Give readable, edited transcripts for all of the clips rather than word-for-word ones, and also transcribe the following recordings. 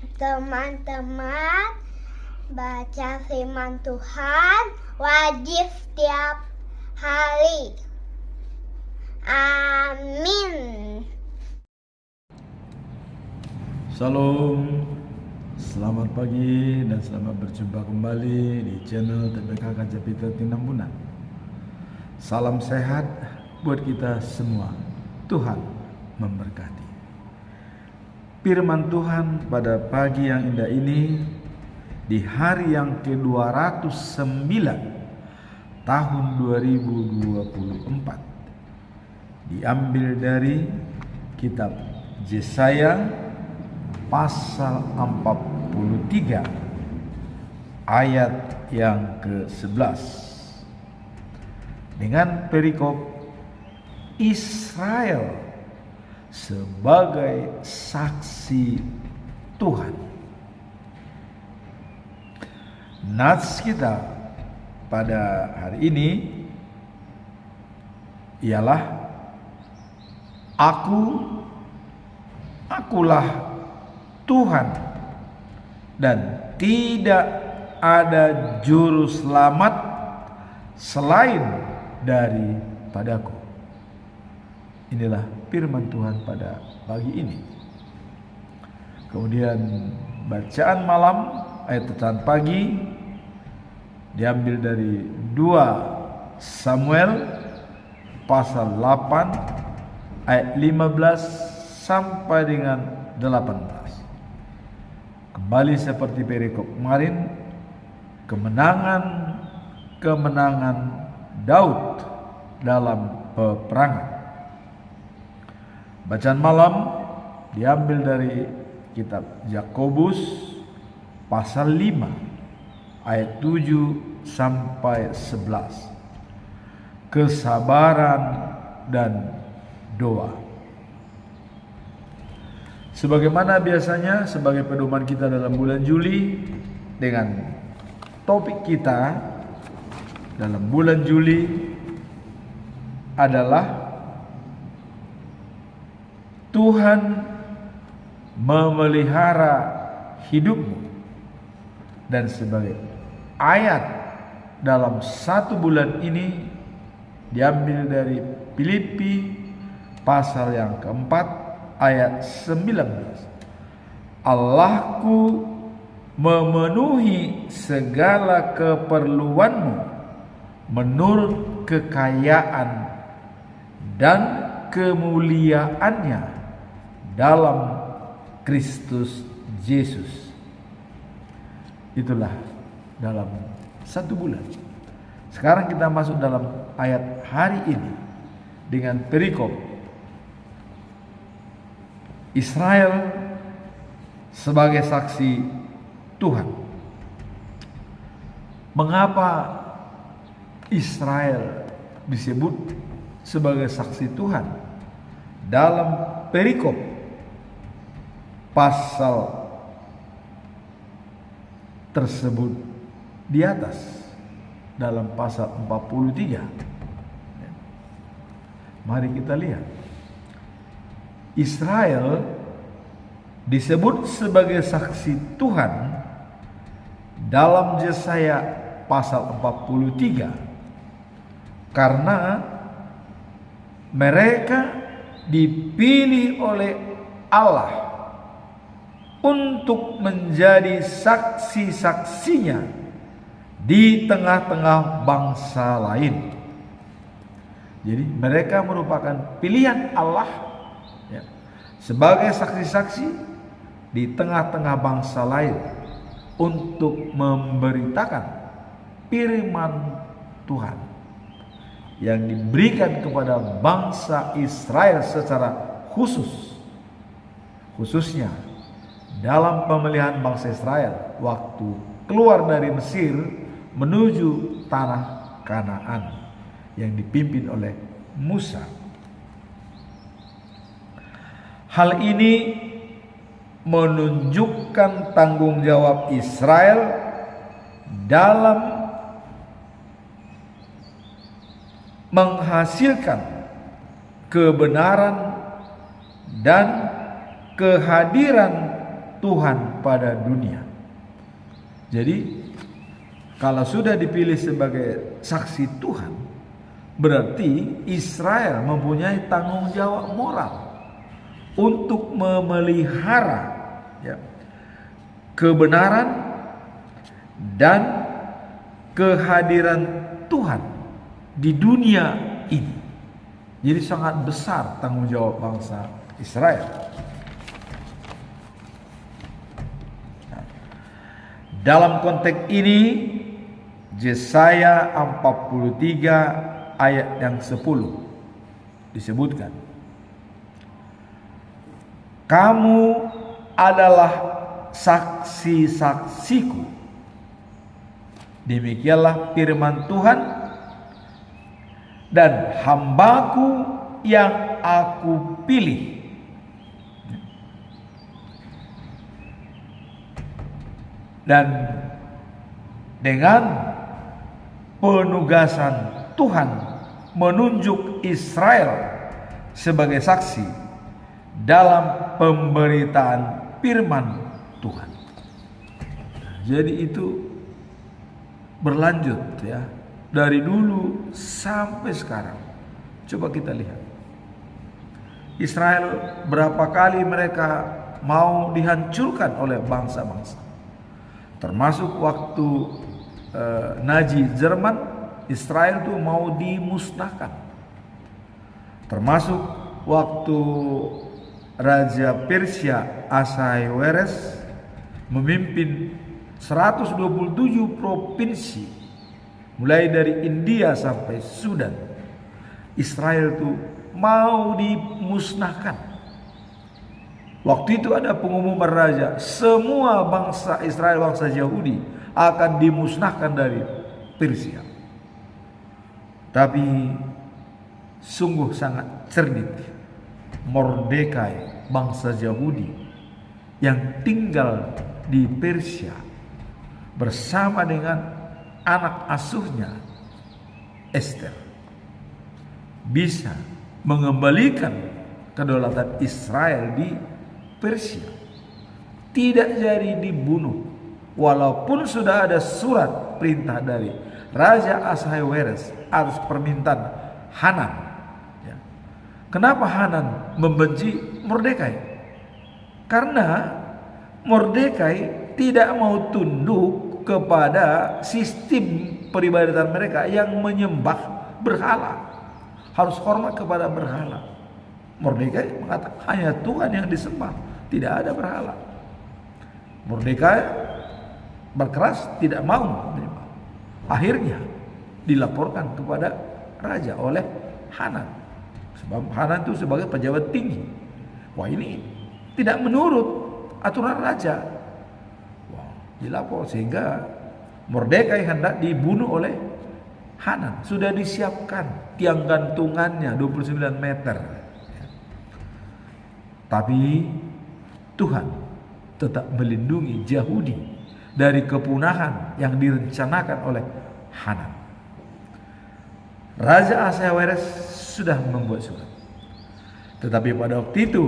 Teman-teman, baca firman Tuhan wajib setiap hari. Amin. Salam, selamat pagi dan selamat berjumpa kembali di channel TPK Kajapita Tinambunan. Salam sehat buat kita semua. Tuhan memberkati. Firman Tuhan pada pagi yang indah ini di hari yang ke-209 tahun 2024 diambil dari kitab Yesaya pasal 43 ayat yang ke-11 dengan perikop Israel sebagai saksi Tuhan. Nats kita pada hari ini ialah akulah Tuhan dan tidak ada juru selamat selain daripadaku. Inilah firman Tuhan pada pagi ini. Kemudian bacaan malam ayat bacaan pagi diambil dari 2 Samuel pasal 8 ayat 15 sampai dengan 18. Kembali seperti perikop kemarin, kemenangan Daud dalam peperangan. Bacaan malam diambil dari kitab Yakobus pasal 5 ayat 7 sampai 11. Kesabaran dan doa. Sebagaimana biasanya sebagai pedoman kita dalam bulan Juli, dengan topik kita dalam bulan Juli adalah Tuhan memelihara hidupmu. Dan sebagai ayat dalam satu bulan ini diambil dari Filipi pasal yang keempat ayat 19. Allahku memenuhi segala keperluanmu menurut kekayaan dan kemuliaannya dalam Kristus Yesus. Itulah dalam satu bulan. Sekarang kita masuk dalam ayat hari ini dengan perikop Israel sebagai saksi Tuhan. Mengapa Israel disebut sebagai saksi Tuhan? Dalam perikop pasal tersebut di atas, dalam pasal 43. Mari kita lihat. Israel disebut sebagai saksi Tuhan dalam Yesaya pasal 43 karena mereka dipilih oleh Allah untuk menjadi saksi-saksinya di tengah-tengah bangsa lain. Jadi mereka merupakan pilihan Allah ya, sebagai saksi-saksi di tengah-tengah bangsa lain untuk memberitakan firman Tuhan yang diberikan kepada bangsa Israel secara khususnya dalam pemilihan bangsa Israel waktu keluar dari Mesir menuju tanah Kanaan yang dipimpin oleh Musa. Hal ini menunjukkan tanggung jawab Israel dalam menghasilkan kebenaran dan kehadiran Tuhan pada dunia. Jadi kalau sudah dipilih sebagai saksi Tuhan, berarti Israel mempunyai tanggung jawab moral untuk memelihara ya, kebenaran dan kehadiran Tuhan di dunia ini. Jadi sangat besar tanggung jawab bangsa Israel. Dalam konteks ini Yesaya 43 ayat yang 10 disebutkan, kamu adalah saksi-saksiku. Demikianlah firman Tuhan, dan hambaku yang aku pilih. Dan dengan penugasan Tuhan menunjuk Israel sebagai saksi dalam pemberitaan firman Tuhan. Jadi itu berlanjut ya, dari dulu sampai sekarang. Coba kita lihat Israel, berapa kali mereka mau dihancurkan oleh bangsa-bangsa. Termasuk waktu Nazi Jerman, Israel itu mau dimusnahkan. Termasuk waktu Raja Persia Ahasverus memimpin 127 provinsi, mulai dari India sampai Sudan. Israel itu mau dimusnahkan. Waktu itu ada pengumuman raja, semua bangsa Israel, bangsa Yahudi akan dimusnahkan dari Persia. Tapi sungguh sangat cerdik Mordekai, bangsa Yahudi yang tinggal di Persia bersama dengan anak asuhnya Esther, bisa mengembalikan kedaulatan Israel di Persia. Tidak jadi dibunuh, walaupun sudah ada surat perintah dari Raja Ahasverus atas permintaan Hanan ya. Kenapa Hanan membenci Mordekai? Karena Mordekai tidak mau tunduk kepada sistem peribadatan mereka yang menyembah berhala, harus hormat kepada berhala. Mordekai mengatakan hanya Tuhan yang disembah, tidak ada berhala. Mordekai berkeras, tidak mau menerima. Akhirnya dilaporkan kepada raja oleh Hanan, sebab Hanan itu sebagai pejabat tinggi. Wah, ini tidak menurut aturan raja. Wah, dilapor sehingga Mordekai hendak dibunuh oleh Hanan. Sudah disiapkan tiang gantungannya 29 meter. Tapi Tuhan tetap melindungi Yahudi dari kepunahan yang direncanakan oleh Hanan. Raja Ahasverus sudah membuat surat. Tetapi pada waktu itu,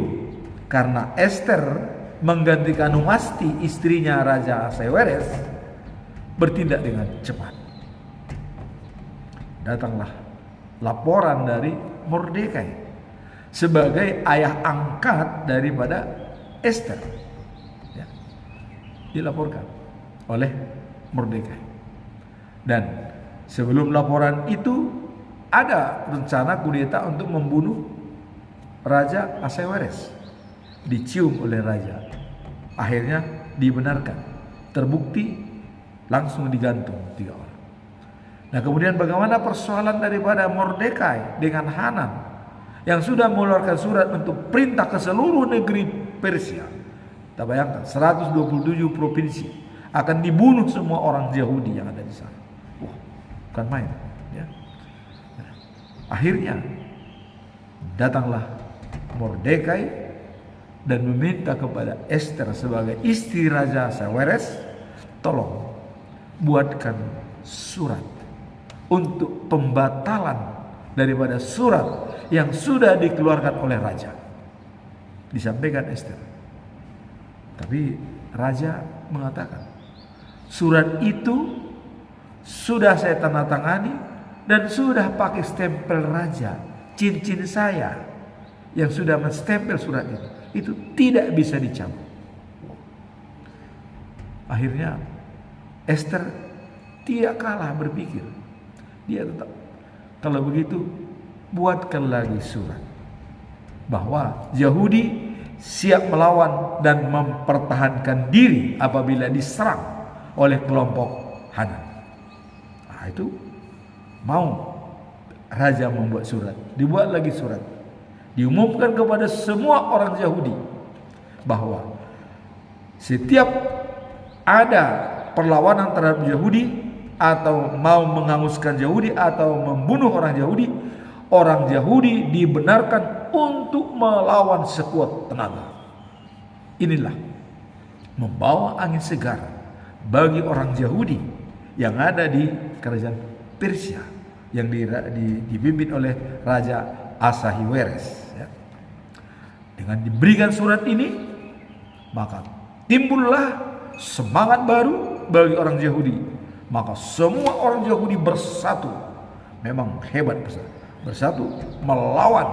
karena Esther menggantikan Wasti, istrinya Raja Ahasverus, bertindak dengan cepat. Datanglah laporan dari Mordekai sebagai ayah angkat daripada Esther ya, dilaporkan oleh Mordekai. Dan sebelum laporan itu ada rencana kudeta untuk membunuh Raja Ahasverus, dicium oleh raja. Akhirnya dibenarkan, terbukti, langsung digantung 3 orang. Nah, kemudian bagaimana persoalan daripada Mordekai dengan Hanan yang sudah mengeluarkan surat untuk perintah ke seluruh negeri Persia. Kita bayangkan 127 provinsi akan dibunuh semua orang Yahudi yang ada di sana. Wah, bukan main ya. Nah, akhirnya datanglah Mordekai dan meminta kepada Esther sebagai istri Raja Ahasverus, tolong buatkan surat untuk pembatalan daripada surat yang sudah dikeluarkan oleh raja. Disampaikan Esther. Tapi raja mengatakan, surat itu sudah saya tanda tangani dan sudah pakai stempel raja. Cincin saya yang sudah menstempel surat itu tidak bisa dicabut. Akhirnya Esther tidak kalah berpikir. Dia tetap, kalau begitu buatkan lagi surat bahwa Yahudi siap melawan dan mempertahankan diri apabila diserang oleh kelompok Hanan. Nah, itu mau raja membuat surat, dibuat lagi surat, diumumkan kepada semua orang Yahudi bahwa setiap ada perlawanan terhadap Yahudi atau mau menghanguskan Yahudi atau membunuh orang Yahudi dibenarkan untuk melawan sekuat tenaga. Inilah membawa angin segar bagi orang Yahudi yang ada di kerajaan Persia yang dipimpin oleh Raja Ahasuerus. Ya. Dengan diberikan surat ini, maka timbullah semangat baru bagi orang Yahudi. Maka semua orang Yahudi bersatu, memang hebat bersatu melawan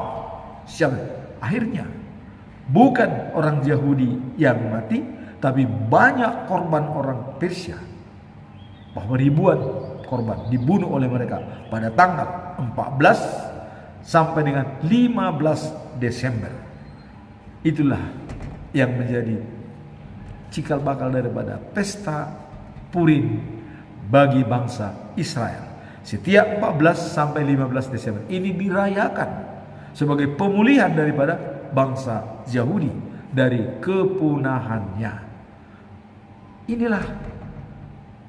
siapa? Akhirnya bukan orang Yahudi yang mati, tapi banyak korban orang Persia. Bahwa ribuan korban dibunuh oleh mereka pada tanggal 14 sampai dengan 15 Desember. Itulah yang menjadi cikal bakal daripada pesta Purim bagi bangsa Israel. Setiap 14 sampai 15 Desember ini dirayakan sebagai pemulihan daripada bangsa Yahudi dari kepunahannya. Inilah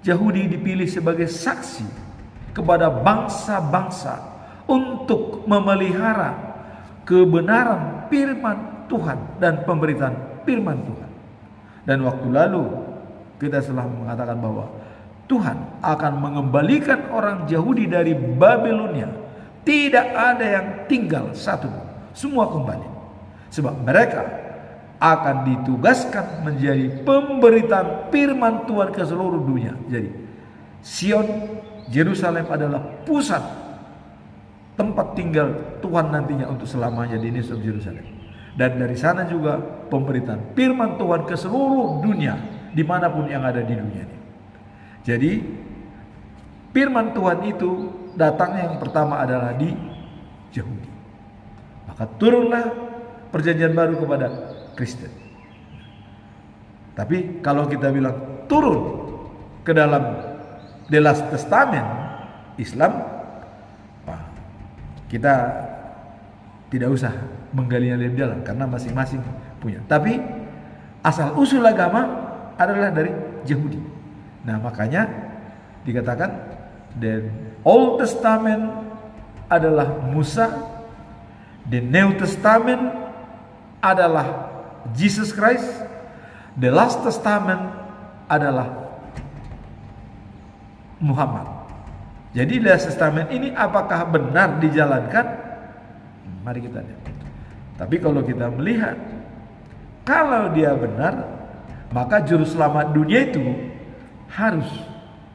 Yahudi dipilih sebagai saksi kepada bangsa-bangsa untuk memelihara kebenaran firman Tuhan dan pemberitaan firman Tuhan. Dan waktu lalu kita telah mengatakan bahwa Tuhan akan mengembalikan orang Yahudi dari Babilonia. Tidak ada yang tinggal satu, semua kembali. Sebab mereka akan ditugaskan menjadi pemberitaan firman Tuhan ke seluruh dunia. Jadi Sion, Yerusalem adalah pusat tempat tinggal Tuhan nantinya untuk selamanya di New Jerusalem. Dan dari sana juga pemberitaan firman Tuhan ke seluruh dunia, dimanapun yang ada di dunia ini. Jadi firman Tuhan itu datangnya yang pertama adalah di Yahudi. Maka turunlah perjanjian baru kepada Kristen. Tapi kalau kita bilang turun ke dalam The Last Testament Islam, kita tidak usah menggali lebih dalam karena masing-masing punya. Tapi asal usul agama adalah dari Yahudi. Nah, makanya dikatakan the Old Testament adalah Musa, the New Testament adalah Jesus Christ, the Last Testament adalah Muhammad. Jadi Last Testament ini apakah benar dijalankan? Mari kita lihat. Tapi kalau kita melihat, kalau dia benar, maka juru selamat dunia itu harus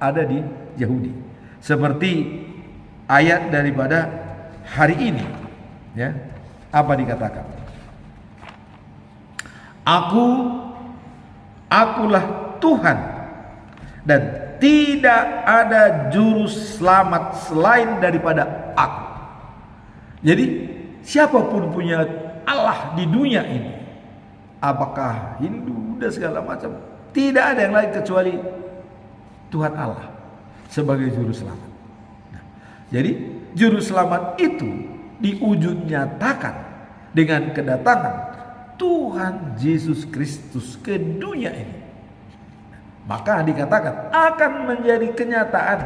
ada di Yahudi. Seperti ayat daripada hari ini, ya. Apa dikatakan? Akulah Tuhan dan tidak ada juru selamat selain daripada aku. Jadi siapapun punya Allah di dunia ini, apakah Hindu dan segala macam, tidak ada yang lain kecuali Tuhan Allah sebagai juru selamat. Nah, jadi juru selamat itu diwujud nyatakan dengan kedatangan Tuhan Yesus Kristus ke dunia ini. Maka dikatakan akan menjadi kenyataan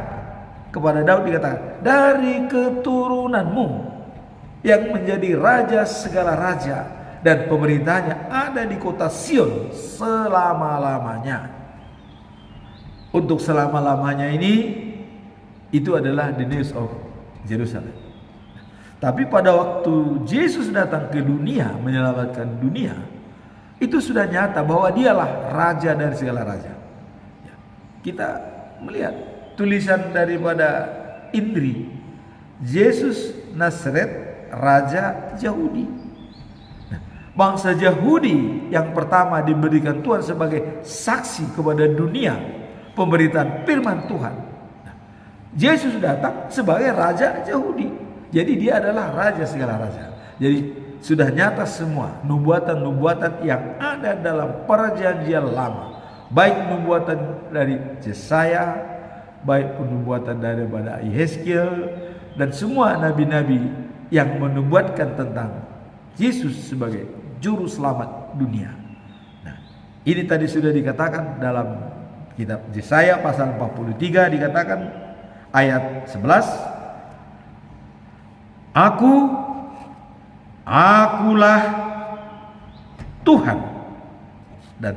kepada Daud, dikatakan dari keturunanmu yang menjadi raja segala raja dan pemerintahnya ada di kota Sion selama-lamanya. Untuk selama-lamanya ini itu adalah the news of Jerusalem. Tapi pada waktu Yesus datang ke dunia menyelamatkan dunia, Itu sudah nyata bahwa dialah raja dari segala raja. Ya. Kita melihat tulisan daripada Indri, Yesus Nazaret, Raja Yahudi. Nah, bangsa Yahudi yang pertama diberikan Tuhan sebagai saksi kepada dunia pemberitaan firman Tuhan. Nah, Yesus datang sebagai Raja Yahudi. Jadi dia adalah Raja segala raja. Jadi sudah nyata semua nubuatan-nubuatan yang ada dalam perjanjian lama, baik nubuatan dari Yesaya, baik nubuatan daripada Yeskiel, dan semua nabi-nabi yang menubuatkan tentang Yesus sebagai juru selamat dunia. Nah, ini tadi sudah dikatakan dalam kitab Yesaya pasal 43, dikatakan ayat 11, Akulah Tuhan dan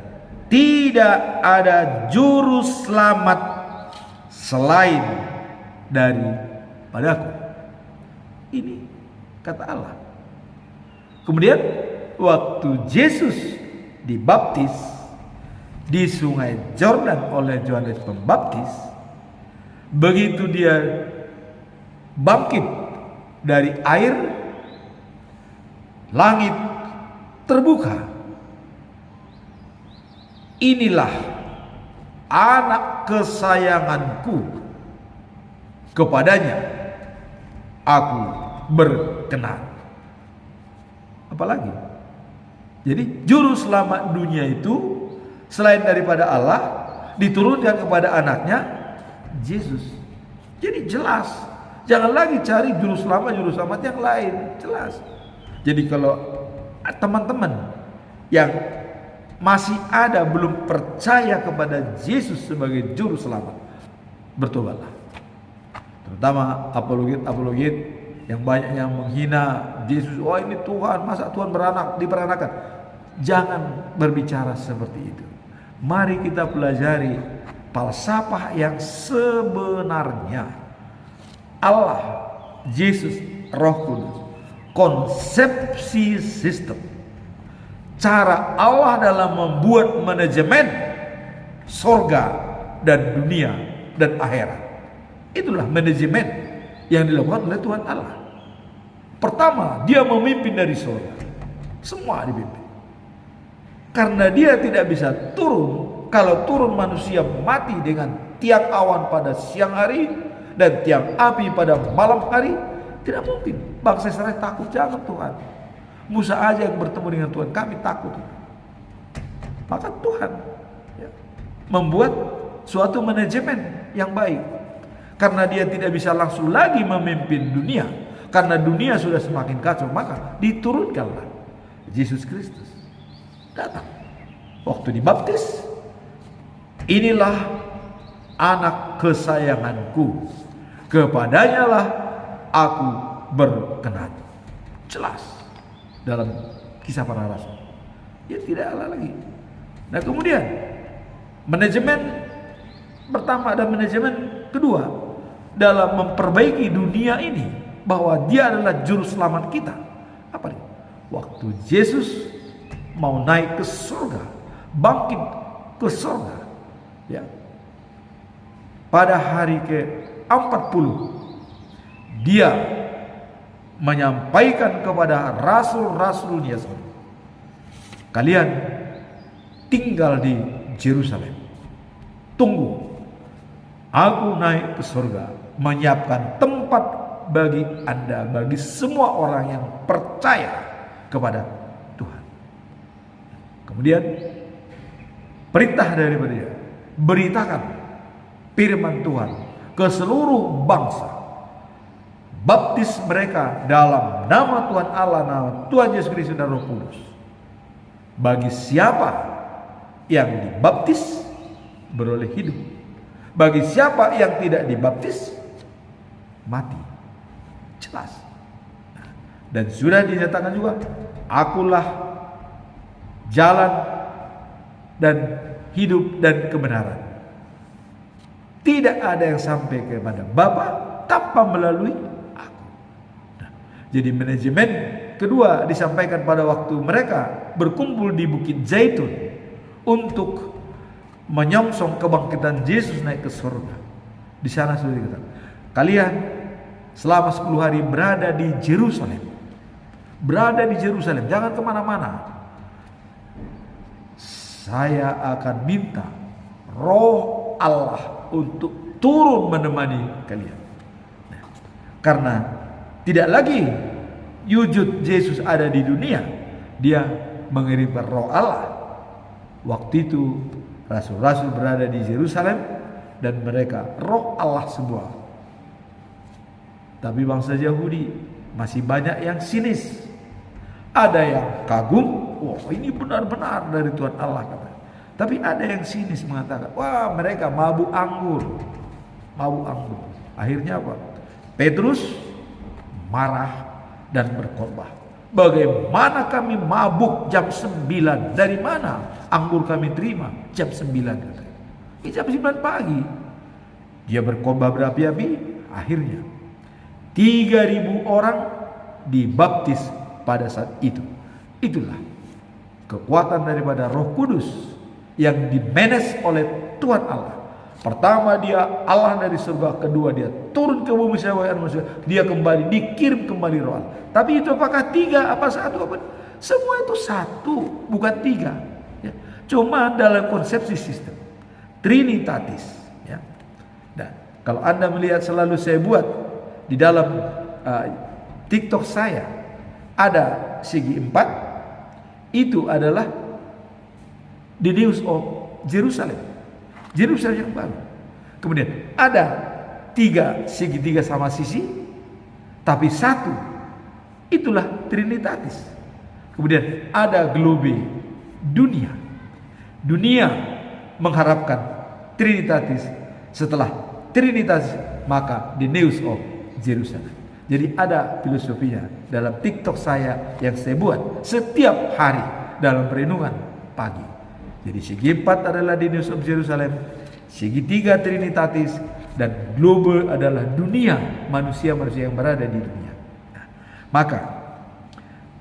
tidak ada juru selamat selain daripadaku. Ini kata Allah. Kemudian waktu Yesus dibaptis di sungai Yordan oleh Yohanes Pembaptis, begitu dia bangkit dari air, langit terbuka. Inilah anak kesayanganku, kepadanya aku berkenan. Apalagi? Jadi juru selamat dunia itu selain daripada Allah diturunkan kepada anaknya Yesus. Jadi jelas, jangan lagi cari juru selamat yang lain. Jelas. Jadi kalau teman-teman yang masih ada belum percaya kepada Yesus sebagai juru selamat, bertobatlah. Terutama apologet yang banyak yang menghina Yesus. Oh, ini Tuhan, masa Tuhan diperanakan? Jangan berbicara seperti itu. Mari kita pelajari falsafah yang sebenarnya. Allah, Yesus, Roh Kudus, konsepsi sistem, cara Allah dalam membuat manajemen sorga dan dunia dan akhirat. Itulah manajemen yang dilakukan oleh Tuhan Allah. Pertama, dia memimpin dari sorga. Semua dipimpin. Karena dia tidak bisa turun. Kalau turun manusia mati dengan tiang awan pada siang hari dan tiang api pada malam hari. Tidak mungkin. Bangsa Israel takut, jangan Tuhan. Musa aja yang bertemu dengan Tuhan, kami takut. Maka Tuhan membuat suatu manajemen yang baik. Karena dia tidak bisa langsung lagi memimpin dunia. Karena dunia sudah semakin kacau, maka diturunkanlah Yesus Kristus. Datang. Waktu dibaptis, inilah anak kesayanganku, kepadanya lah aku berkenan. Jelas dalam Kisah Para Rasul. Ya tidak ada lagi. Nah kemudian manajemen pertama dan manajemen kedua dalam memperbaiki dunia ini, bahwa dia adalah juru selamat kita. Apa nih? Waktu Yesus mau naik ke surga, bangkit ke surga, ya, pada hari ke-40 dia menyampaikan kepada rasul-rasulnya, kalian tinggal di Yerusalem, tunggu aku naik ke surga, menyiapkan tempat bagi Anda, bagi semua orang yang percaya kepada Tuhan. Kemudian perintah daripada dia, beritakan firman Tuhan ke seluruh bangsa, baptis mereka dalam nama Tuhan Allah, nama Tuhan Yesus Kristus dan Roh Kudus. Bagi siapa yang dibaptis beroleh hidup, bagi siapa yang tidak dibaptis mati. Jelas. Dan sudah dinyatakan juga, akulah jalan dan hidup dan kebenaran. Tidak ada yang sampai kepada Bapa tanpa melalui aku. Nah, jadi manajemen kedua disampaikan pada waktu mereka berkumpul di Bukit Zaitun untuk menyongsong kebangkitan Yesus naik ke surga. Di sana sudah dikatakan, kalian selama 10 hari berada di Yerusalem. Berada di Yerusalem, jangan kemana-mana. Saya akan minta Roh Allah untuk turun menemani kalian. Nah, karena tidak lagi wujud Yesus ada di dunia, dia mengirimkan Roh Allah. Waktu itu rasul-rasul berada di Yerusalem dan mereka Roh Allah semua. Tapi bangsa Yahudi masih banyak yang sinis. Ada yang kagum, wah ini benar-benar dari Tuhan Allah kata. Tapi ada yang sinis mengatakan, wah mereka mabuk anggur. Mabuk anggur. Akhirnya apa? Petrus marah dan berkhotbah. Bagaimana kami mabuk jam 9? Dari mana anggur kami terima jam 9 katanya. Ini jam 9 pagi. Dia berkhotbah berapi-api. Akhirnya 3.000 orang dibaptis pada saat itu. Itulah kekuatan daripada Roh Kudus yang dimanage oleh Tuhan Allah. Pertama dia Allah dari surga, kedua dia turun ke bumi sebagai manusia, dia kembali dikirim kembali Roh Allah. Tapi itu apakah 3 apa 1 apa? Semua itu 1, bukan 3. Ya. Cuma dalam konsepsi sistem Trinitatis. Ya. Dan kalau Anda melihat selalu saya buat di dalam TikTok saya ada segi 4, itu adalah the news of Jerusalem. Yerusalem yang baru. Kemudian ada 3 segitiga sama sisi, tapi 1 itulah Trinitatis. Kemudian ada globe dunia. Dunia mengharapkan Trinitatis. Setelah Trinitatis maka the news of Jerusalem. Jadi ada filosofinya dalam TikTok saya yang saya buat setiap hari dalam perenungan pagi. Jadi segi 4 adalah the news of Jerusalem, segi 3 Trinitatis, dan globe adalah dunia, manusia-manusia yang berada di dunia. Nah, maka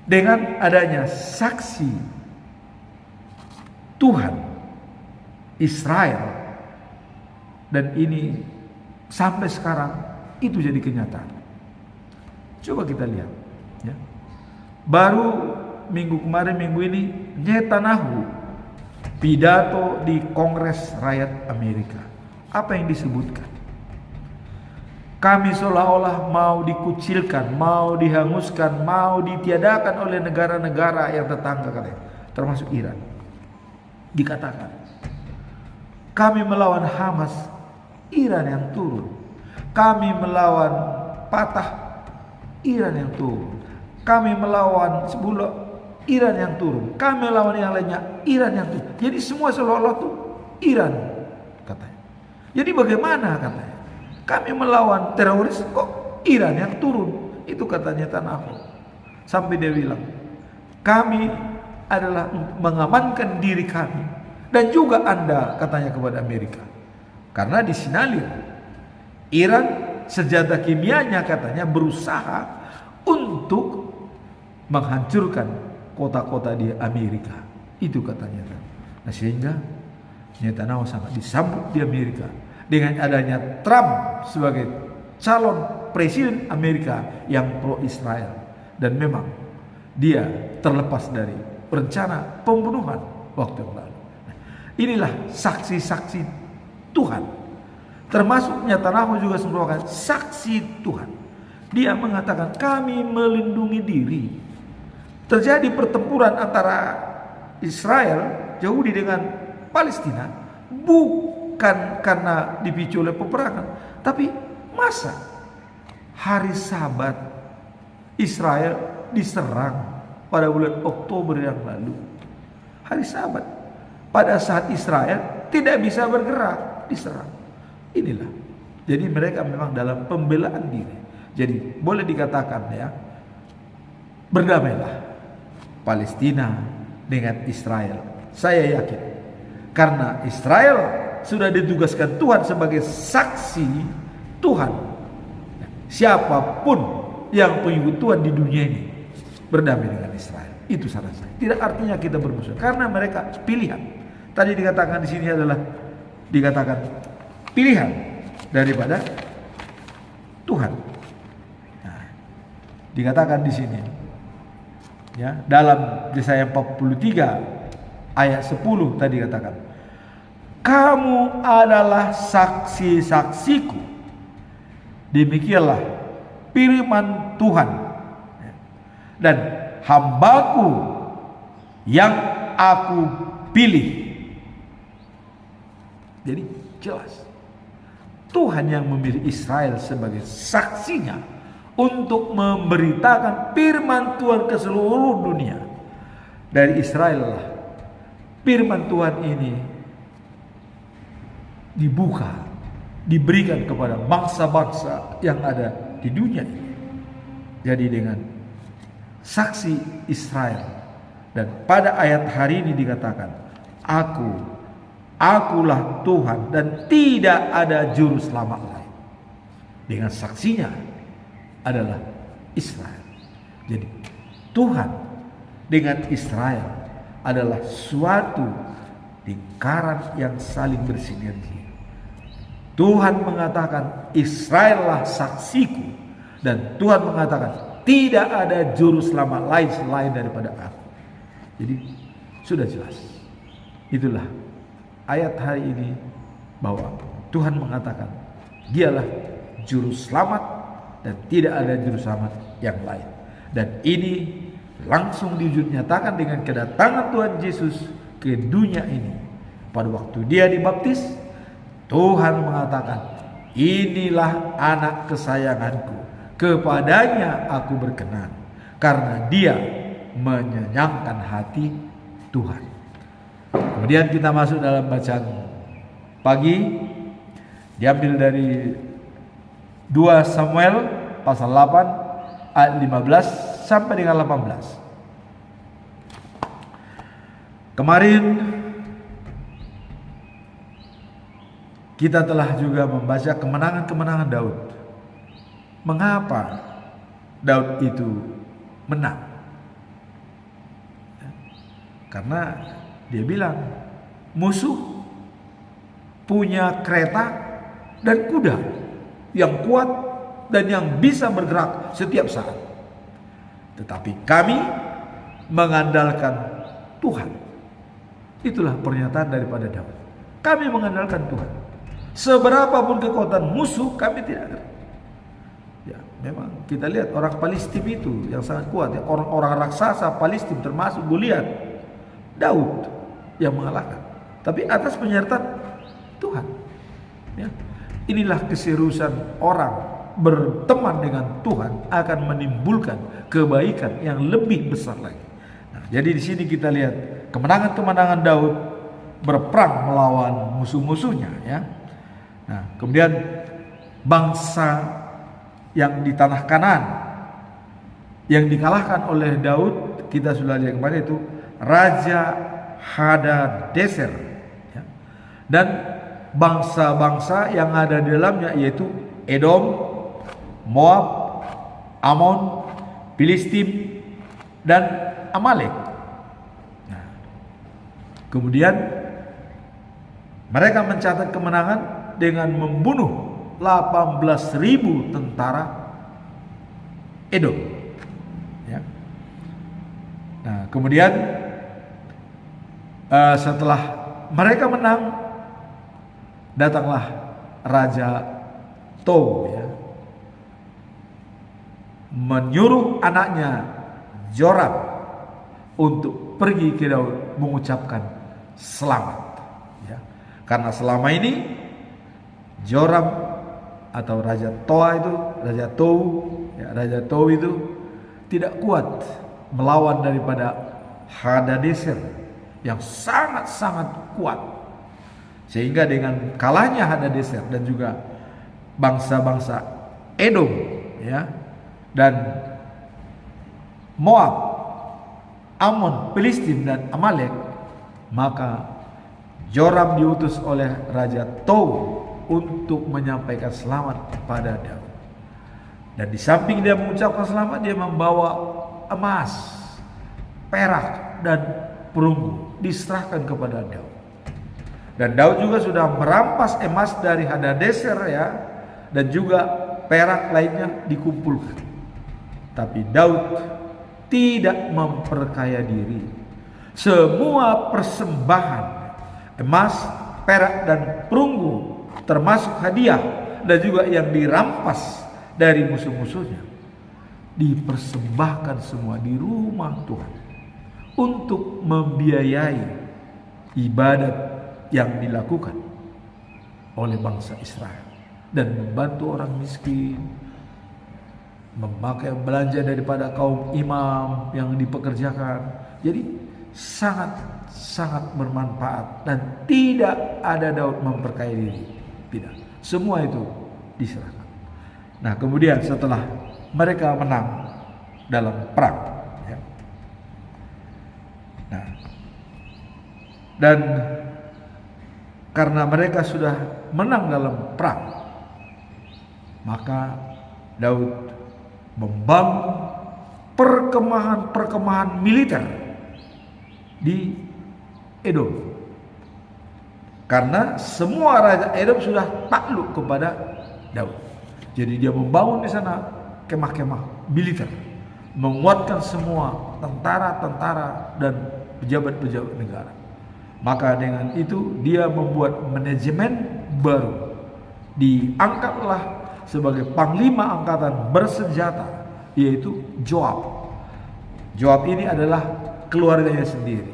dengan adanya saksi Tuhan Israel, dan ini sampai sekarang itu jadi kenyataan. Coba kita lihat, ya. Baru minggu kemarin, minggu ini Netanyahu pidato di Kongres Rakyat Amerika. Apa yang disebutkan? Kami seolah-olah mau dikucilkan, mau dihanguskan, mau ditiadakan oleh negara-negara yang tetangga katanya, termasuk Iran. Dikatakan kami melawan Hamas, Iran yang turun. Kami melawan Fatah, Iran yang turun. Kami melawan Hezbollah, Iran yang turun. Kami lawan yang lainnya, Iran yang turun. Jadi semua seolah-olah itu Iran katanya. Jadi bagaimana katanya? Kami melawan teroris kok Iran yang turun. Itu katanya Netanyahu. Sampai dia bilang, kami adalah mengamankan diri kami dan juga Anda, katanya kepada Amerika. Karena disinalir Iran senjata kimianya katanya berusaha untuk menghancurkan kota-kota di Amerika. Itu katanya. Nah, sehingga Netanyahu sangat disambut di Amerika dengan adanya Trump sebagai calon presiden Amerika yang pro Israel, dan memang dia terlepas dari rencana pembunuhan waktu yang lalu. Nah, inilah saksi-saksi Tuhan. Termasuk Netanyahu juga merupakan saksi Tuhan. Dia mengatakan kami melindungi diri. Terjadi pertempuran antara Israel, Yahudi dengan Palestina bukan karena dipicu oleh peperangan, tapi masa hari Sabat Israel diserang pada bulan Oktober yang lalu. Hari Sabat, pada saat Israel tidak bisa bergerak, diserang. Inilah. Jadi mereka memang dalam pembelaan diri. Jadi boleh dikatakan ya, berdamailah Palestina dengan Israel. Saya yakin karena Israel sudah ditugaskan Tuhan sebagai saksi Tuhan. Siapapun yang pengikut Tuhan di dunia ini berdamai dengan Israel. Itu saran saya. Tidak artinya kita bermusuh, karena mereka pilihan. Tadi dikatakan di sini adalah dikatakan pilihan daripada Tuhan. Nah, dikatakan di sini, ya, dalam Yesaya 43 ayat 10 tadi katakan, kamu adalah saksi-saksiku. Demikianlah firman Tuhan. Dan hambaku yang aku pilih. Jadi jelas, Tuhan yang memilih Israel sebagai saksinya untuk memberitakan firman Tuhan ke seluruh dunia. Dari Israel lah firman Tuhan ini dibuka, diberikan kepada bangsa-bangsa yang ada di dunia ini. Jadi dengan saksi Israel, dan pada ayat hari ini dikatakan, akulah Tuhan dan tidak ada juru selamat lain. Dengan saksinya adalah Israel. Jadi Tuhan dengan Israel adalah suatu lingkaran yang saling bersinergi. Tuhan mengatakan Israellah saksiku, dan Tuhan mengatakan tidak ada juru selamat lain selain daripada aku. Jadi sudah jelas. Itulah ayat hari ini, bahwa Tuhan mengatakan dialah juru selamat dan tidak ada juru selamat yang lain. Dan ini langsung dinyatakan dengan kedatangan Tuhan Yesus ke dunia ini. Pada waktu dia dibaptis, Tuhan mengatakan, inilah anak kesayanganku, kepadanya aku berkenan, karena dia menyenangkan hati Tuhan. Kemudian kita masuk dalam bacaan pagi, diambil dari 2 Samuel pasal 8 ayat 15 sampai dengan 18. Kemarin kita telah juga membaca kemenangan-kemenangan Daud. Mengapa Daud itu menang? Karena dia bilang musuh punya kereta dan kuda yang kuat dan yang bisa bergerak setiap saat. Tetapi kami mengandalkan Tuhan. Itulah pernyataan daripada Daud. Kami mengandalkan Tuhan. Seberapapun kekuatan musuh, kami tidak ada. Ya, memang kita lihat orang Palestina itu yang sangat kuat, ya. Orang-orang raksasa Palestina termasuk Goliat, Daud yang mengalahkan. Tapi atas penyertaan Tuhan. Ya. Inilah keseriusan orang berteman dengan Tuhan akan menimbulkan kebaikan yang lebih besar lagi. Nah, jadi di sini kita lihat kemenangan-kemenangan Daud berperang melawan musuh-musuhnya, ya. Nah, kemudian bangsa yang di tanah Kanaan yang dikalahkan oleh Daud, kita sudah lihat kemarin, itu Raja Hadadeser, ya. Dan bangsa-bangsa yang ada di dalamnya yaitu Edom, Moab, Amon, Filistin, dan Amalek. Nah, kemudian mereka mencatat kemenangan dengan membunuh 18.000 tentara Edom. Ya. Nah, kemudian setelah mereka menang, datanglah Raja Tou, ya, menyuruh anaknya Joram untuk pergi ke Daud mengucapkan selamat, ya. Karena selama ini Joram atau Raja Tou itu tidak kuat melawan daripada Hadadeser yang sangat-sangat kuat, sehingga dengan kalahnya Hadadeser dan juga bangsa-bangsa Edom, ya, dan Moab, Amon, Filistin, dan Amalek, maka Joram diutus oleh Raja Tou untuk menyampaikan selamat kepada Daud. Dan di samping dia mengucapkan selamat, dia membawa emas, perak, dan perunggu diserahkan kepada Daud. Dan Daud juga sudah merampas emas dari Hadadezer ya, dan juga perak lainnya dikumpulkan. Tapi Daud tidak memperkaya diri. Semua persembahan emas, perak, dan perunggu, termasuk hadiah dan juga yang dirampas dari musuh-musuhnya, dipersembahkan semua di rumah Tuhan untuk membiayai ibadat yang dilakukan oleh bangsa Israel dan membantu orang miskin, memakai belanja daripada kaum imam yang dipekerjakan. Jadi sangat bermanfaat dan tidak ada Daud memperkaya diri. Tidak, semua itu diserahkan. Nah, kemudian setelah mereka menang dalam perang ya. Nah, dan karena mereka sudah menang dalam perang, maka Daud membangun perkemahan militer di Edom. Karena semua raja Edom sudah takluk kepada Daud. Jadi dia membangun di sana kemah-kemah militer, menguatkan semua tentara-tentara dan pejabat-pejabat negara. Maka dengan itu dia membuat manajemen baru. Diangkatlah sebagai panglima angkatan bersenjata, yaitu Joab. Joab ini adalah keluarganya sendiri.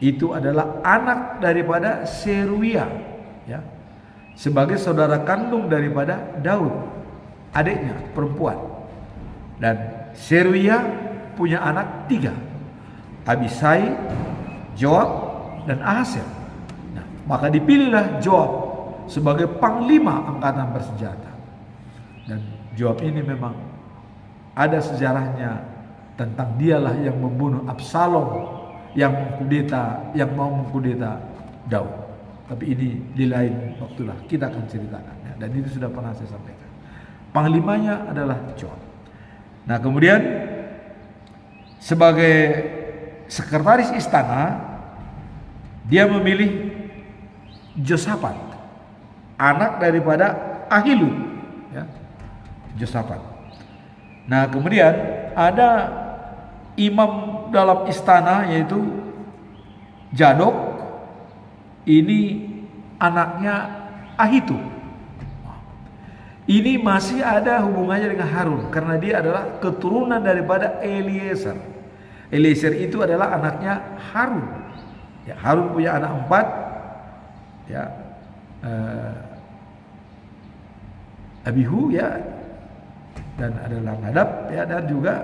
Itu adalah anak daripada Seruia ya, sebagai saudara kandung daripada Daud, adiknya perempuan. Dan Seruia punya anak 3, Abisai, Joab, dan Ahasiel. Nah, maka dipilihlah Joab sebagai panglima angkatan bersenjata. Dan Joab ini memang ada sejarahnya tentang dialah yang membunuh Absalom yang mau mengkudeta Daud. Tapi ini di lain waktulah kita akan ceritakan ya. Dan itu sudah pernah saya sampaikan. Panglimanya adalah Joab. Nah, kemudian sebagai sekretaris istana dia memilih Josafat, anak daripada Ahilud ya. Josafat. Nah, kemudian ada imam dalam istana yaitu Zadok. Ini anaknya Ahitub. Ini masih ada hubungannya dengan Harun karena dia adalah keturunan daripada Eliezer. Eliezer itu adalah anaknya Harun. Ya, Harun punya anak 4 ya, Abihu ya, dan adalah Nadab ya, dan juga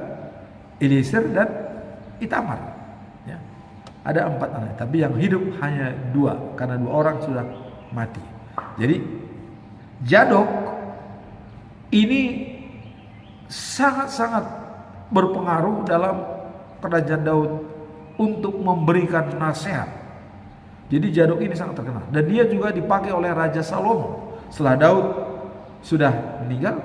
Eliezer dan Itamar ya. Ada 4 anak, tapi yang hidup hanya 2 karena 2 orang sudah mati. Jadi Zadok ini sangat berpengaruh dalam kerajaan Daud untuk memberikan nasihat. Jadi Zadok ini sangat terkenal dan dia juga dipakai oleh Raja Salomo setelah Daud sudah meninggal,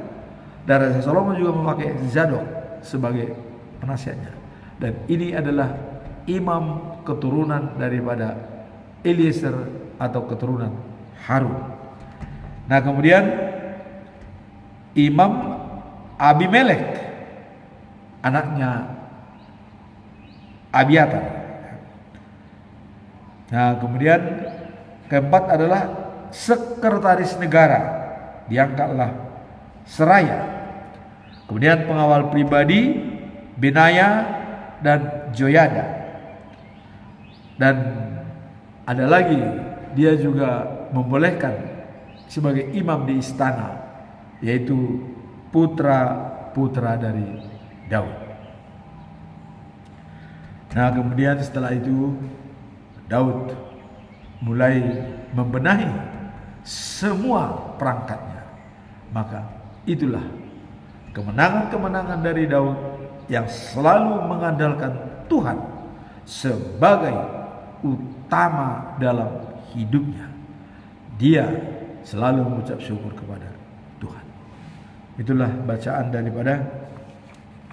dan Raja Salomo juga memakai Zadok sebagai penasihatnya. Dan ini adalah imam keturunan daripada Eliezer atau keturunan Harun. Nah, kemudian Imam Abimelek, anaknya Abiatar. Nah, kemudian keempat adalah sekretaris negara, diangkatlah Seraya. Kemudian pengawal pribadi Benaya dan Joyada. Dan ada lagi, dia juga membolehkan sebagai imam di istana, yaitu putra-putra dari Daud. Nah, kemudian setelah itu Daud mulai membenahi semua perangkatnya. Maka itulah kemenangan-kemenangan dari Daud yang selalu mengandalkan Tuhan sebagai utama dalam hidupnya. Dia selalu mengucap syukur kepada Tuhan. Itulah bacaan daripada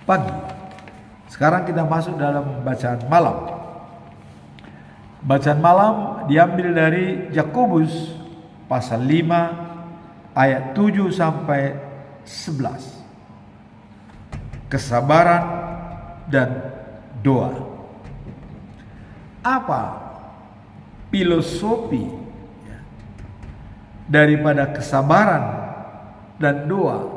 pagi Sekarang kita masuk dalam bacaan malam. Bacaan malam diambil dari Yakobus pasal 5 ayat 7 sampai 11. Kesabaran dan doa. Apa filosofi daripada kesabaran dan doa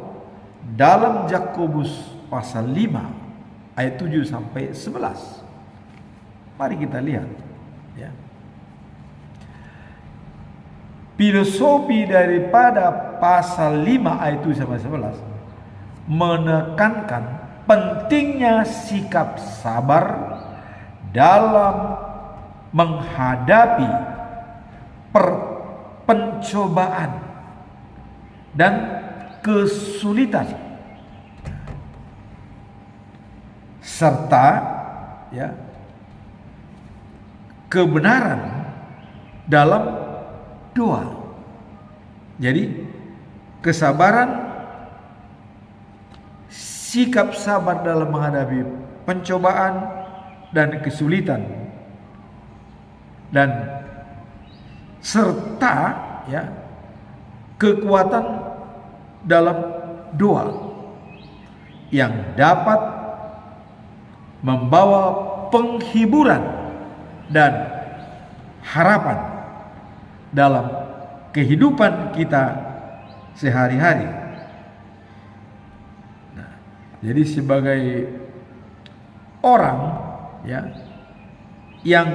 dalam Yakobus pasal 5 ayat 7 sampai 11? Mari kita lihat, ya. Filosofi daripada pasal 5 ayat 7 sampai 11 menekankan pentingnya sikap sabar dalam menghadapi pencobaan dan kesulitan, serta ya kebenaran dalam doa. Jadi kesabaran, sikap sabar dalam menghadapi pencobaan dan kesulitan, dan serta ya kekuatan dalam doa yang dapat membawa penghiburan dan harapan dalam kehidupan kita sehari-hari. Nah, jadi sebagai orang ya yang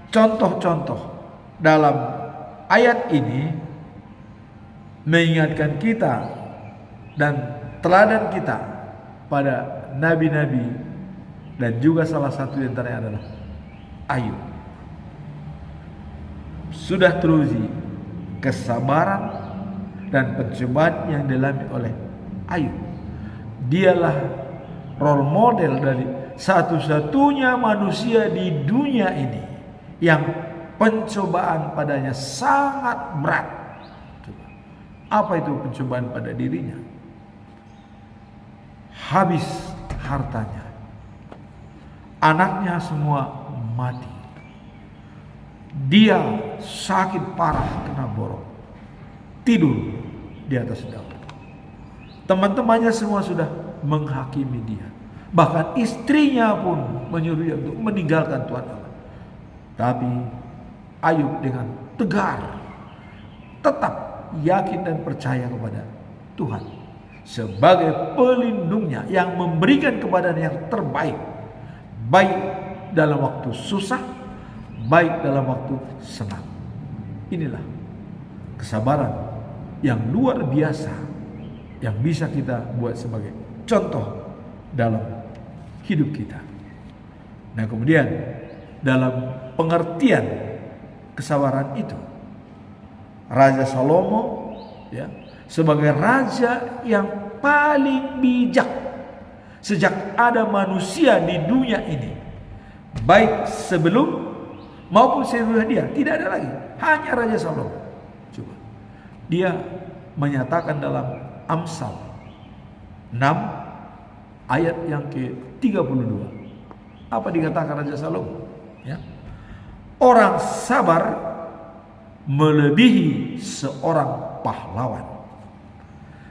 contoh-contoh dalam ayat ini mengingatkan kita dan teladan kita pada nabi-nabi, dan juga salah satu di antaranya adalah Ayub. Sudah teruji kesabaran dan pencobaan yang dialami oleh Ayub. Dialah role model dari satu-satunya manusia di dunia ini yang pencobaan padanya sangat berat. Apa itu pencobaan pada dirinya? Habis hartanya, anaknya semua mati, dia sakit parah kena borok, tidur di atas daun. Teman-temannya semua sudah menghakimi dia, bahkan istrinya pun menyuruh dia untuk meninggalkan Tuhan Allah. Tapi Ayub dengan tegar tetap yakin dan percaya kepada Tuhan sebagai pelindungnya yang memberikan kepadanya yang terbaik, baik dalam waktu susah, baik dalam waktu senang. Inilah kesabaran yang luar biasa yang bisa kita buat sebagai contoh dalam hidup kita. Nah, kemudian dalam pengertian kesabaran itu, Raja Salomo ya sebagai raja yang paling bijak sejak ada manusia di dunia ini, baik sebelum maupun sesudah dia, tidak ada lagi, hanya Raja Salomo. Coba dia menyatakan dalam Amsal 6 ayat yang ke-32, apa dikatakan Raja Salomo? Ya, orang sabar melebihi seorang pahlawan.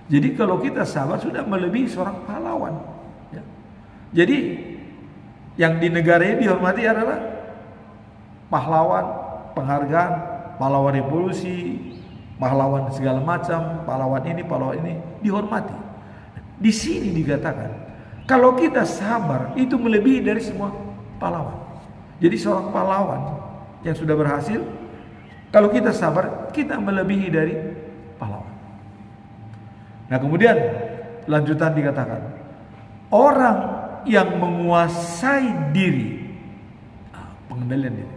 Jadi kalau kita sabar sudah melebihi seorang pahlawan. Ya. Jadi yang di negara ini dihormati adalah pahlawan, penghargaan, pahlawan revolusi, pahlawan segala macam, pahlawan ini dihormati. Di sini dikatakan kalau kita sabar itu melebihi dari semua pahlawan. Jadi seorang pahlawan yang sudah berhasil, kalau kita sabar, kita melebihi dari pahlawan. Nah, kemudian lanjutan dikatakan orang yang menguasai diri, pengendalian diri,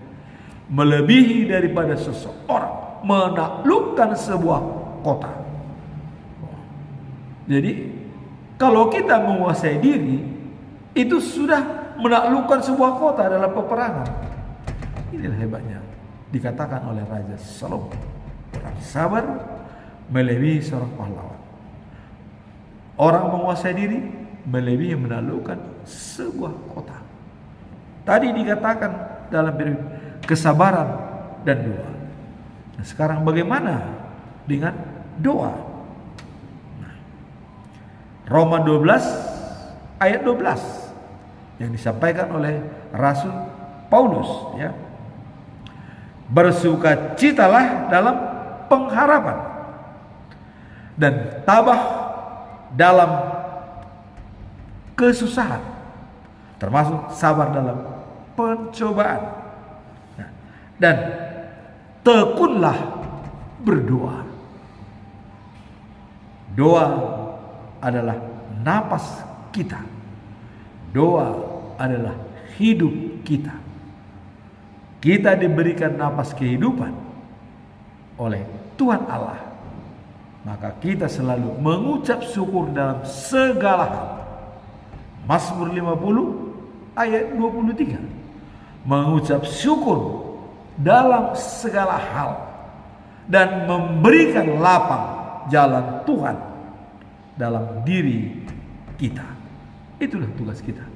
melebihi daripada seseorang menaklukkan sebuah kota. Jadi kalau kita menguasai diri, itu sudah menaklukkan sebuah kota dalam peperangan. Inilah hebatnya dikatakan oleh Raja Salomo, orang sabar melebihi seorang pahlawan. Orang menguasai diri melebihi menaklukkan sebuah kota. Tadi dikatakan dalam kesabaran dan doa. Nah, sekarang bagaimana dengan doa? Nah, Roma 12 ayat 12 yang disampaikan oleh Rasul Paulus, ya. Bersukacitalah dalam pengharapan dan tabah dalam kesusahan, termasuk sabar dalam pencobaan. Nah, dan tekunlah berdoa. Doa adalah napas kita. Doa adalah hidup kita. Kita diberikan napas kehidupan oleh Tuhan Allah. Maka kita selalu mengucap syukur dalam segala hal. Mazmur 50 ayat 23. Mengucap syukur dalam segala hal dan memberikan lapang jalan Tuhan dalam diri kita. Itulah tugas kita.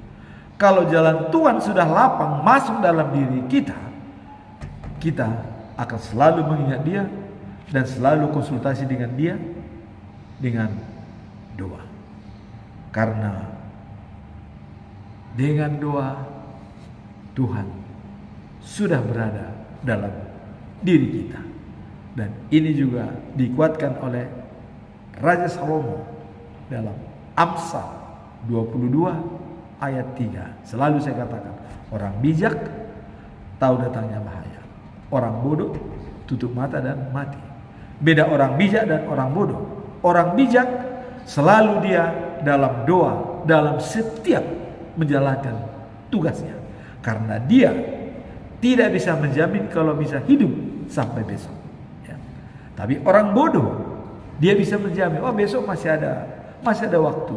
Kalau jalan Tuhan sudah lapang masuk dalam diri kita, kita akan selalu mengingat Dia dan selalu konsultasi dengan Dia dengan doa. Karena dengan doa Tuhan sudah berada dalam diri kita. Dan ini juga dikuatkan oleh Raja Salomo dalam Amsal 22 ayat 3. Selalu saya katakan, orang bijak tahu datangnya bahaya. Orang bodoh tutup mata dan mati. Beda orang bijak dan orang bodoh. Orang bijak selalu dia dalam doa, dalam setiap menjalankan tugasnya. Karena dia tidak bisa menjamin kalau bisa hidup sampai besok. Ya. Tapi orang bodoh, dia bisa menjamin, oh besok masih ada waktu.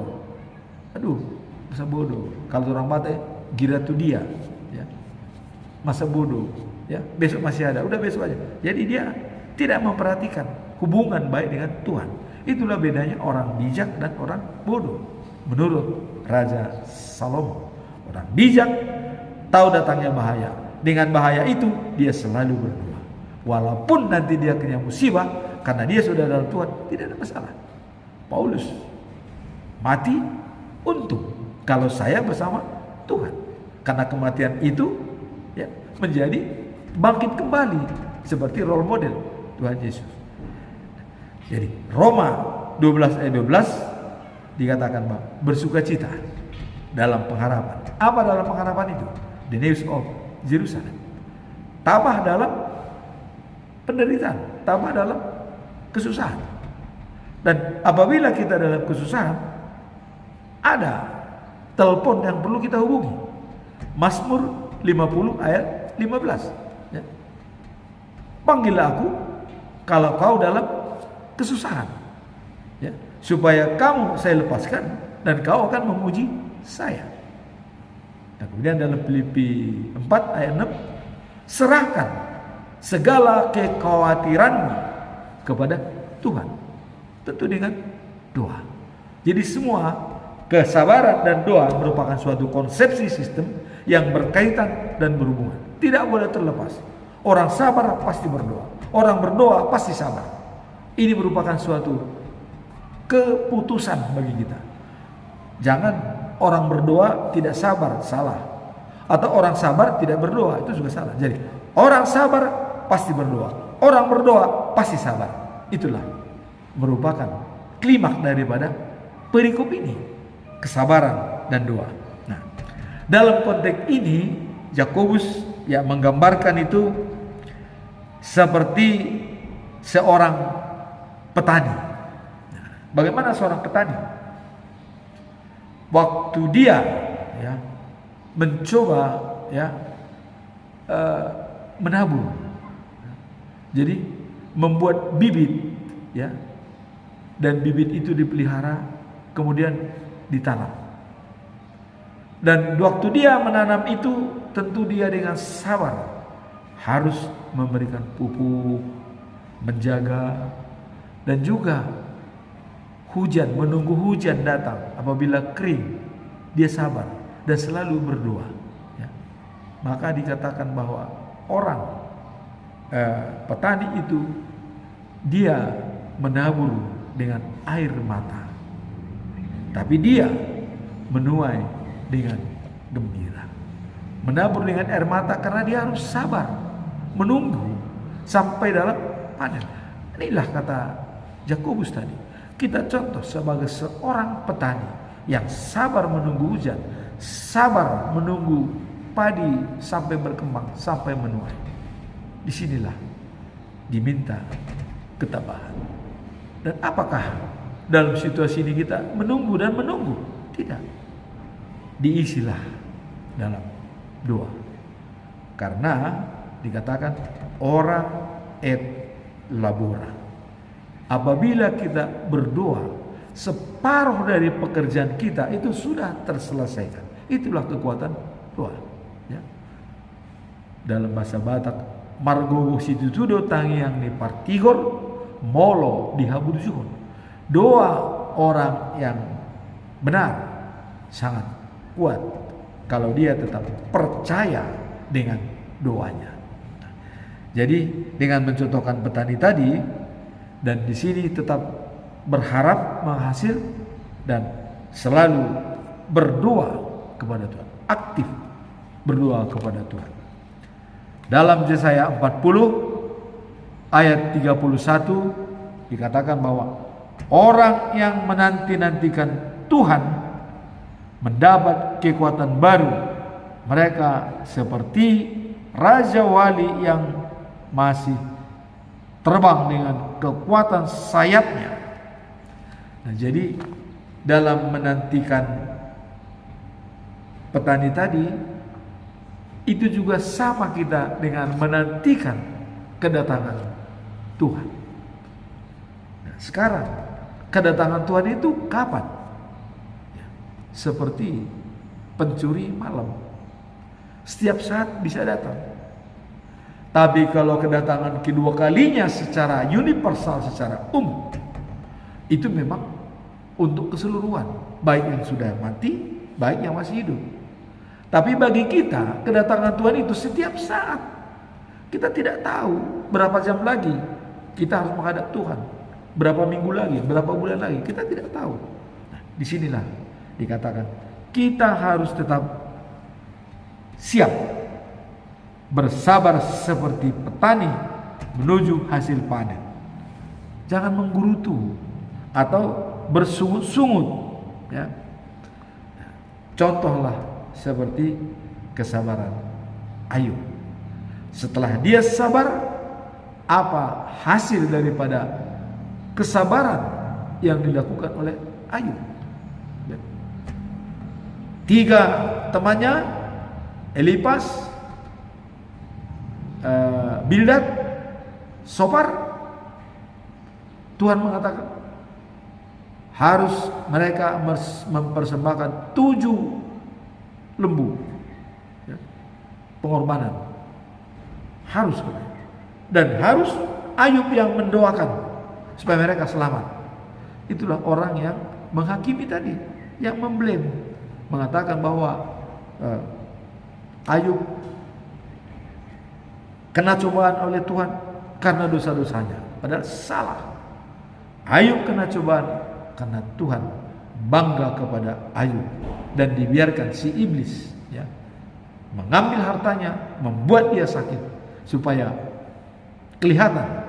Aduh, masa bodoh. Kalau orang mati, gira tuh dia. Ya. Masa bodoh. Ya, besok masih ada, udah besok aja. Jadi dia tidak memperhatikan hubungan baik dengan Tuhan. Itulah bedanya orang bijak dan orang bodoh. Menurut Raja Salomo, orang bijak tahu datangnya bahaya. Dengan bahaya itu dia selalu berdoa. Walaupun nanti dia kena musibah, karena dia sudah dalam Tuhan, tidak ada masalah. Paulus mati untung kalau saya bersama Tuhan. Karena kematian itu ya menjadi bangkit kembali seperti role model Tuhan Yesus. Jadi Roma 12 ayat 12 dikatakan bahwa bersukacita dalam pengharapan. Apa dalam pengharapan itu? The news of Jerusalem. Tabah dalam penderitaan, tabah dalam kesusahan. Dan apabila kita dalam kesusahan, ada telepon yang perlu kita hubungi. Mazmur 50 ayat 15. Ya. Panggillah aku kalau kau dalam kesusahan, ya, supaya kamu saya lepaskan dan kau akan memuji saya. Dan kemudian dalam Filipi 4 ayat 6, serahkan segala kekhawatiranmu kepada Tuhan, tentu dengan doa. Jadi semua kesabaran dan doa merupakan suatu konsepsi sistem yang berkaitan dan berhubungan. Tidak boleh terlepas. Orang sabar pasti berdoa. Orang berdoa pasti sabar. Ini merupakan suatu keputusan bagi kita. Jangan orang berdoa tidak sabar, salah. Atau orang sabar tidak berdoa, itu juga salah. Jadi orang sabar pasti berdoa. Orang berdoa pasti sabar. Itulah merupakan klimaks daripada perikop ini. Kesabaran dan doa. Nah, dalam konteks ini Yakobus ya menggambarkan itu seperti seorang petani. Bagaimana seorang petani? Waktu dia ya mencoba ya menabur, jadi membuat bibit ya, dan bibit itu dipelihara kemudian ditanam. Dan waktu dia menanam itu tentu dia dengan sabar harus memberikan pupuk, menjaga, dan juga hujan, menunggu hujan datang. Apabila kering, dia sabar dan selalu berdoa. Ya. Maka dikatakan bahwa orang petani itu dia menabur dengan air mata, tapi dia menuai dengan gembira. Menabur dengan air mata karena dia harus sabar menunggu sampai dalam panen. Inilah kata Yakobus tadi. Kita contoh sebagai seorang petani yang sabar menunggu hujan, sabar menunggu padi sampai berkembang, sampai menuai. Disinilah diminta ketabahan. Dan apakah dalam situasi ini kita menunggu dan menunggu? Tidak. Diisilah dalam doa. Karena dikatakan orang et labora. Apabila kita berdoa, separuh dari pekerjaan kita itu sudah terselesaikan. Itulah kekuatan doa. Ya. Dalam bahasa Batak, margo situtudo tangiang ni partigor molo dihaburjuhun. Doa orang yang benar sangat kuat kalau dia tetap percaya dengan doanya. Jadi dengan mencontohkan petani tadi, dan di sini tetap berharap menghasil dan selalu berdoa kepada Tuhan, aktif berdoa kepada Tuhan. Dalam Yesaya 40 ayat 31 dikatakan bahwa orang yang menanti-nantikan Tuhan mendapat kekuatan baru. Mereka seperti raja wali yang masih terbang dengan kekuatan sayapnya. Nah, jadi dalam menantikan petani tadi, itu juga sama kita dengan menantikan kedatangan Tuhan. Nah, sekarang kedatangan Tuhan itu kapan? Ya, seperti pencuri malam, setiap saat bisa datang. Tapi kalau kedatangan kedua kalinya secara universal, secara itu memang untuk keseluruhan, baik yang sudah mati, baik yang masih hidup. Tapi bagi kita, kedatangan Tuhan itu setiap saat. Kita tidak tahu berapa jam lagi kita harus menghadap Tuhan, berapa minggu lagi, berapa bulan lagi, kita tidak tahu. Nah, disinilah dikatakan kita harus tetap siap, bersabar seperti petani menuju hasil panen. Jangan menggerutu atau bersungut-sungut, ya. Contohlah seperti kesabaran Ayub. Setelah dia sabar, apa hasil daripada kesabaran yang dilakukan oleh Ayub? 3 temannya, Elifas, Bildad, Sofar, Tuhan mengatakan harus mereka mempersembahkan 7 lembu, ya, pengorbanan harus, dan harus Ayub yang mendoakan supaya mereka selamat. Itulah orang yang menghakimi tadi, yang memblame, mengatakan bahwa Ayub kena cobaan oleh Tuhan karena dosa-dosanya, padahal salah. Ayub kena cobaan karena Tuhan bangga kepada Ayub dan dibiarkan si iblis, ya, mengambil hartanya, membuat dia sakit supaya kelihatan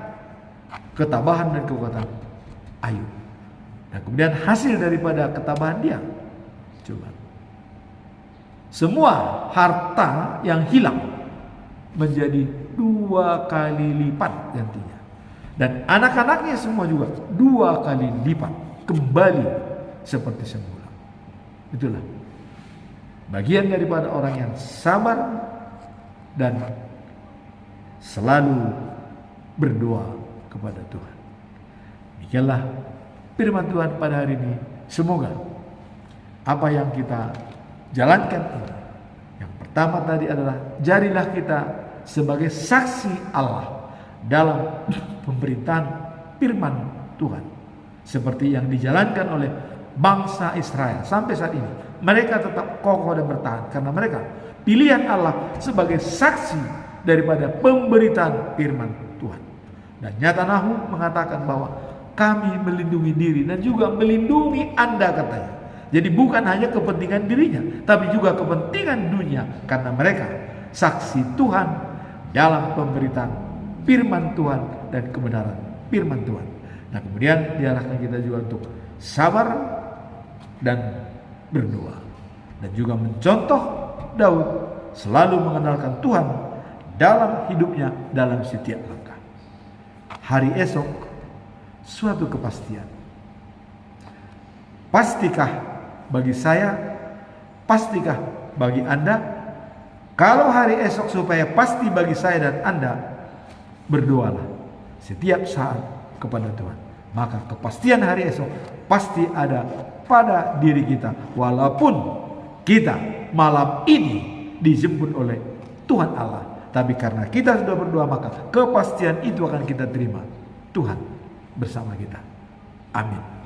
ketabahan dan kekuatan Ayub. Dan kemudian hasil daripada ketabahan dia, coba, semua harta yang hilang menjadi 2 kali lipat gantinya. Dan anak-anaknya semua juga 2 kali lipat kembali seperti semula. Itulah bagian daripada orang yang sabar dan selalu berdoa kepada Tuhan. Demikianlah firman Tuhan pada hari ini. Semoga apa yang kita jalankan ini, yang pertama tadi adalah jadilah kita sebagai saksi Allah dalam pemberitaan firman Tuhan, seperti yang dijalankan oleh bangsa Israel sampai saat ini. mereka tetap kokoh dan bertahan karena mereka pilihan Allah sebagai saksi daripada pemberitaan firman Tuhan. Dan Netanyahu mengatakan bahwa kami melindungi diri dan juga melindungi Anda, katanya. Jadi bukan hanya kepentingan dirinya, tapi juga kepentingan dunia, karena mereka saksi Tuhan dalam pemberitaan firman Tuhan dan kebenaran firman Tuhan. Nah, kemudian diarahkan kita juga untuk sabar dan berdoa, dan juga mencontoh Daud selalu mengenalkan Tuhan dalam hidupnya dalam setiap langkah. Hari esok suatu kepastian. Pastikah bagi saya, pastikah bagi Anda? Kalau hari esok supaya pasti bagi saya dan Anda, berdoalah setiap saat kepada Tuhan. Maka kepastian hari esok pasti ada pada diri kita, walaupun kita malam ini dijemput oleh Tuhan Allah. Tapi karena kita sudah berdoa, maka kepastian itu akan kita terima. Tuhan bersama kita. Amin.